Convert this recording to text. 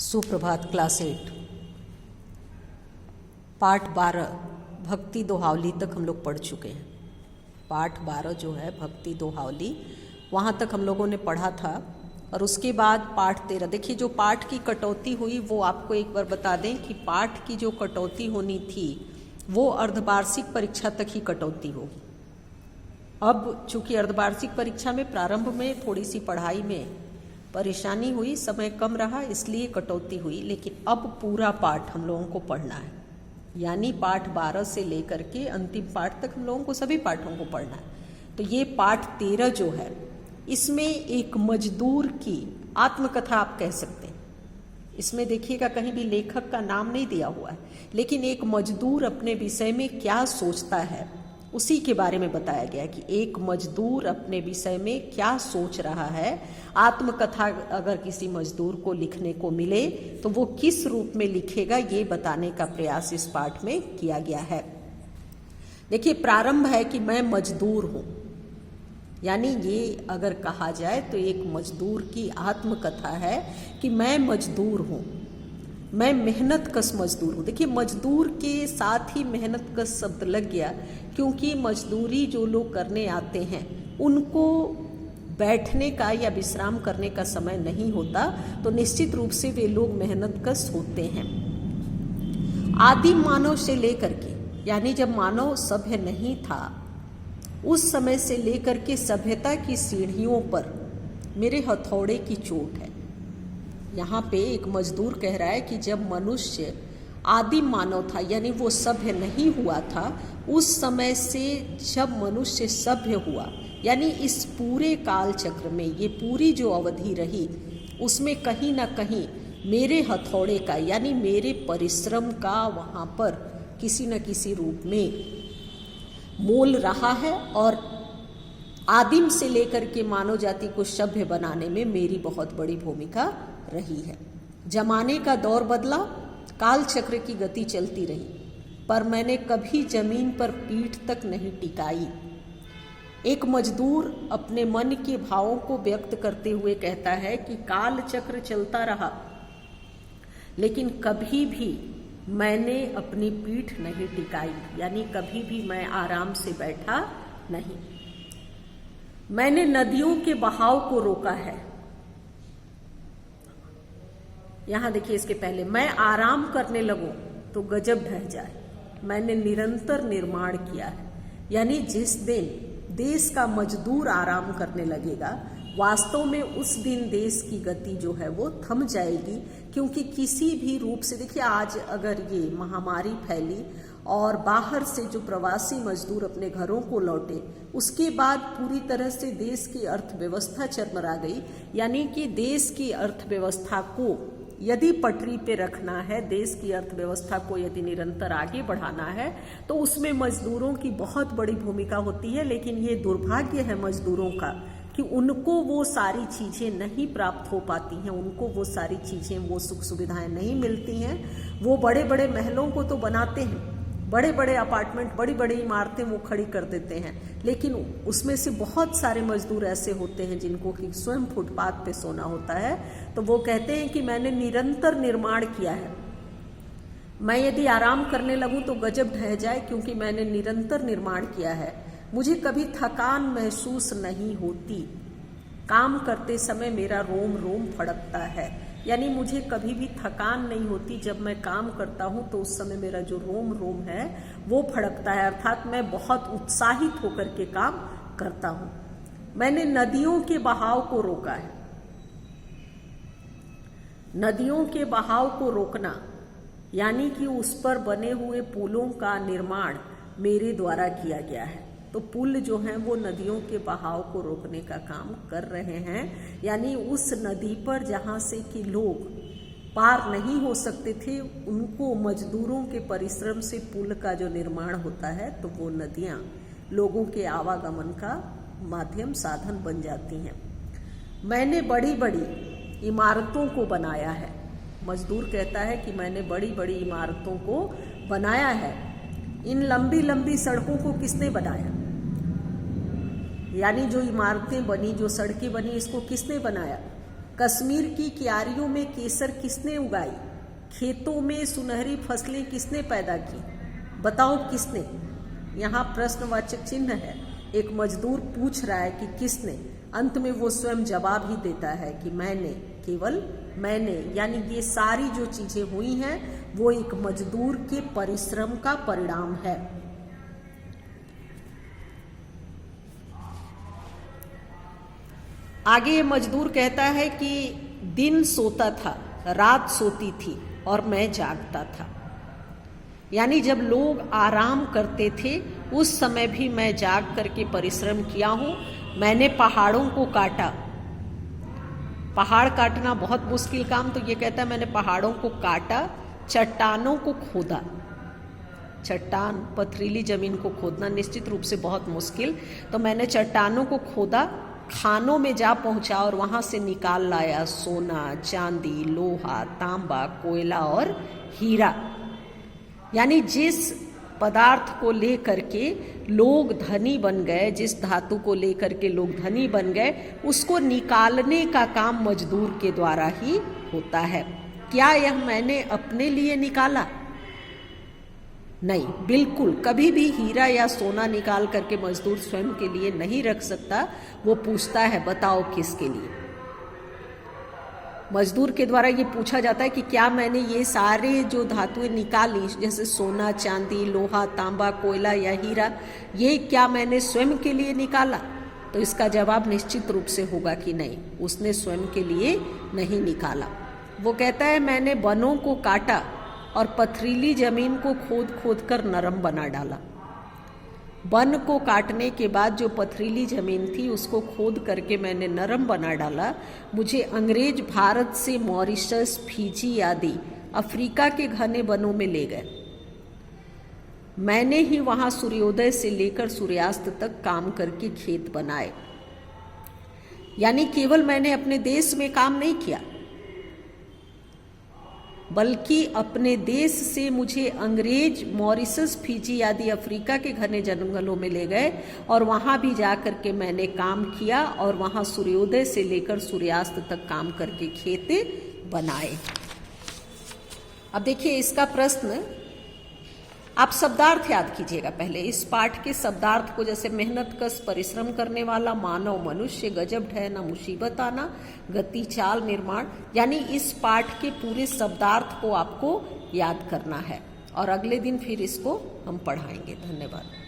सुप्रभात क्लास 8 पाठ 12 भक्ति दोहावली तक हम लोग पढ़ चुके हैं। पाठ 12 जो है भक्ति दोहावली वहाँ तक हम लोगों ने पढ़ा था और उसके बाद पाठ 13 देखिए जो पाठ की कटौती हुई वो आपको एक बार बता दें कि पाठ की जो कटौती होनी थी वो अर्धवार्षिक परीक्षा तक ही कटौती होगी। अब चूंकि अर्धवार्षिक परीक्षा में प्रारंभ में थोड़ी सी पढ़ाई में परेशानी हुई, समय कम रहा इसलिए कटौती हुई, लेकिन अब पूरा पाठ हम लोगों को पढ़ना है। यानी पाठ 12 से लेकर के अंतिम पाठ तक हम लोगों को सभी पाठों को पढ़ना है। तो ये पाठ 13 जो है इसमें एक मजदूर की आत्मकथा आप कह सकते हैं। इसमें देखिएगा कहीं भी लेखक का नाम नहीं दिया हुआ है, लेकिन एक मजदूर अपने विषय में क्या सोचता है उसी के बारे में बताया गया है कि एक मजदूर अपने विषय में क्या सोच रहा है। आत्मकथा अगर किसी मजदूर को लिखने को मिले तो वो किस रूप में लिखेगा ये बताने का प्रयास इस पाठ में किया गया है। देखिए प्रारंभ है कि मैं मजदूर हूँ, यानी ये अगर कहा जाए तो एक मजदूर की आत्मकथा है कि मैं मजदूर हूँ, मैं मेहनत कश मजदूर हूँ। देखिए मजदूर के साथ ही मेहनत कश शब्द लग गया क्योंकि मजदूरी जो लोग करने आते हैं उनको बैठने का या विश्राम करने का समय नहीं होता, तो निश्चित रूप से वे लोग मेहनत कश होते हैं। आदिम मानव से लेकर के यानी जब मानव सभ्य नहीं था उस समय से लेकर के सभ्यता की सीढ़ियों पर मेरे हथौड़े की चोट है। यहाँ पे एक मजदूर कह रहा है कि जब मनुष्य आदिम मानव था यानी वो सभ्य नहीं हुआ था, उस समय से जब मनुष्य सभ्य हुआ यानी इस पूरे काल चक्र में ये पूरी जो अवधि रही उसमें कहीं ना कहीं मेरे हथौड़े का यानी मेरे परिश्रम का वहाँ पर किसी न किसी रूप में मोल रहा है और आदिम से लेकर के मानव जाति को सभ्य बनाने में मेरी बहुत बड़ी भूमिका रही है। जमाने का दौर बदला, काल चक्र की गति चलती रही, पर मैंने कभी जमीन पर पीठ तक नहीं टिकाई। एक मजदूर अपने मन के भावों को व्यक्त करते हुए कहता है कि काल चक्र चलता रहा लेकिन कभी भी मैंने अपनी पीठ नहीं टिकाई, यानी कभी भी मैं आराम से बैठा नहीं। मैंने नदियों के बहाव को रोका है। यहां देखिए इसके पहले मैं आराम करने लगूं तो गजब ढह जाए। मैंने निरंतर निर्माण किया है, यानी जिस दिन देश का मजदूर आराम करने लगेगा वास्तव में उस दिन देश की गति जो है वो थम जाएगी, क्योंकि किसी भी रूप से देखिए आज अगर ये महामारी फैली और बाहर से जो प्रवासी मजदूर अपने घरों को लौटे उसके बाद पूरी तरह से देश की अर्थव्यवस्था चरमरा गई। यानी कि देश की अर्थव्यवस्था को यदि पटरी पे रखना है, देश की अर्थव्यवस्था को यदि निरंतर आगे बढ़ाना है तो उसमें मजदूरों की बहुत बड़ी भूमिका होती है। लेकिन ये दुर्भाग्य है मजदूरों का कि उनको वो सारी चीज़ें नहीं प्राप्त हो पाती हैं, उनको वो सारी चीज़ें वो सुख सुविधाएं नहीं मिलती हैं। वो बड़े बड़े महलों को तो बनाते हैं, बड़े बड़े अपार्टमेंट, बड़ी बड़ी इमारतें वो खड़ी कर देते हैं, लेकिन उसमें से बहुत सारे मजदूर ऐसे होते हैं जिनको कि स्वयं फुटपाथ पे सोना होता है। तो वो कहते हैं कि मैंने निरंतर निर्माण किया है, मैं यदि आराम करने लगूं तो गजब ढह जाए, क्योंकि मैंने निरंतर निर्माण किया है। मुझे कभी थकान महसूस नहीं होती, काम करते समय मेरा रोम रोम फड़कता है, यानी मुझे कभी भी थकान नहीं होती। जब मैं काम करता हूँ तो उस समय मेरा जो रोम रोम है वो फड़कता है, अर्थात मैं बहुत उत्साहित होकर के काम करता हूँ। मैंने नदियों के बहाव को रोका है। नदियों के बहाव को रोकना यानी कि उस पर बने हुए पुलों का निर्माण मेरे द्वारा किया गया है। तो पुल जो हैं वो नदियों के बहाव को रोकने का काम कर रहे हैं, यानी उस नदी पर जहाँ से कि लोग पार नहीं हो सकते थे उनको मजदूरों के परिश्रम से पुल का जो निर्माण होता है तो वो नदियाँ लोगों के आवागमन का माध्यम साधन बन जाती हैं। मैंने बड़ी बड़ी इमारतों को बनाया है। मजदूर कहता है कि मैंने बड़ी बड़ी इमारतों को बनाया है। इन लंबी लंबी सड़कों को किसने बनाया, यानी जो इमारतें बनी, जो सड़कें बनी, इसको किसने बनाया? कश्मीर की क्यारियों में केसर किसने उगाई? खेतों में सुनहरी फसलें किसने पैदा की? बताओ किसने? यहाँ प्रश्नवाचक चिन्ह है। एक मजदूर पूछ रहा है कि किसने, अंत में वो स्वयं जवाब ही देता है कि मैंने, केवल मैंने। यानी ये सारी जो चीजें हुई हैं वो एक मजदूर के परिश्रम का परिणाम है। आगे ये मजदूर कहता है कि दिन सोता था, रात सोती थी और मैं जागता था। यानी जब लोग आराम करते थे उस समय भी मैं जाग करके परिश्रम किया हूँ। मैंने पहाड़ों को काटा। पहाड़ काटना बहुत मुश्किल काम, तो ये कहता है मैंने पहाड़ों को काटा, चट्टानों को खोदा। चट्टान, पथरीली जमीन को खोदना निश्चित रूप से बहुत मुश्किल, तो मैंने चट्टानों को खोदा, खानों में जा पहुंचा और वहां से निकाल लाया सोना, चांदी, लोहा, तांबा, कोयला और हीरा। यानी जिस पदार्थ को लेकर के लोग धनी बन गए, जिस धातु को लेकर के लोग धनी बन गए, उसको निकालने का काम मजदूर के द्वारा ही होता है। क्या यह मैंने अपने लिए निकाला? नहीं, बिल्कुल कभी भी हीरा या सोना निकाल करके मजदूर स्वयं के लिए नहीं रख सकता। वो पूछता है बताओ किसके लिए। मजदूर के द्वारा ये पूछा जाता है कि क्या मैंने ये सारे जो धातुएं निकाली, जैसे सोना, चांदी, लोहा, तांबा, कोयला या हीरा, ये क्या मैंने स्वयं के लिए निकाला? तो इसका जवाब निश्चित रूप से होगा कि नहीं, उसने स्वयं के लिए नहीं निकाला। वो कहता है मैंने वनों को काटा और पथरीली जमीन को खोद खोद कर नरम बना डाला। वन को काटने के बाद जो पथरीली जमीन थी उसको खोद करके मैंने नरम बना डाला। मुझे अंग्रेज भारत से मॉरिशस, फिजी आदि अफ्रीका के घने वनों में ले गए। मैंने ही वहां सूर्योदय से लेकर सूर्यास्त तक काम करके खेत बनाए। यानी केवल मैंने अपने देश में काम नहीं किया, बल्कि अपने देश से मुझे अंग्रेज मॉरिशस, फिजी आदि अफ्रीका के घने जंगलों में ले गए और वहां भी जाकर के मैंने काम किया और वहां सूर्योदय से लेकर सूर्यास्त तक काम करके खेत बनाए। अब देखिए इसका प्रश्न, आप शब्दार्थ याद कीजिएगा। पहले इस पाठ के शब्दार्थ को, जैसे मेहनत कश, परिश्रम करने वाला, मानव, मनुष्य, गजब ढह ना मुसीबत आना, गति, चाल, निर्माण, यानी इस पाठ के पूरे शब्दार्थ को आपको याद करना है और अगले दिन फिर इसको हम पढ़ाएंगे। धन्यवाद।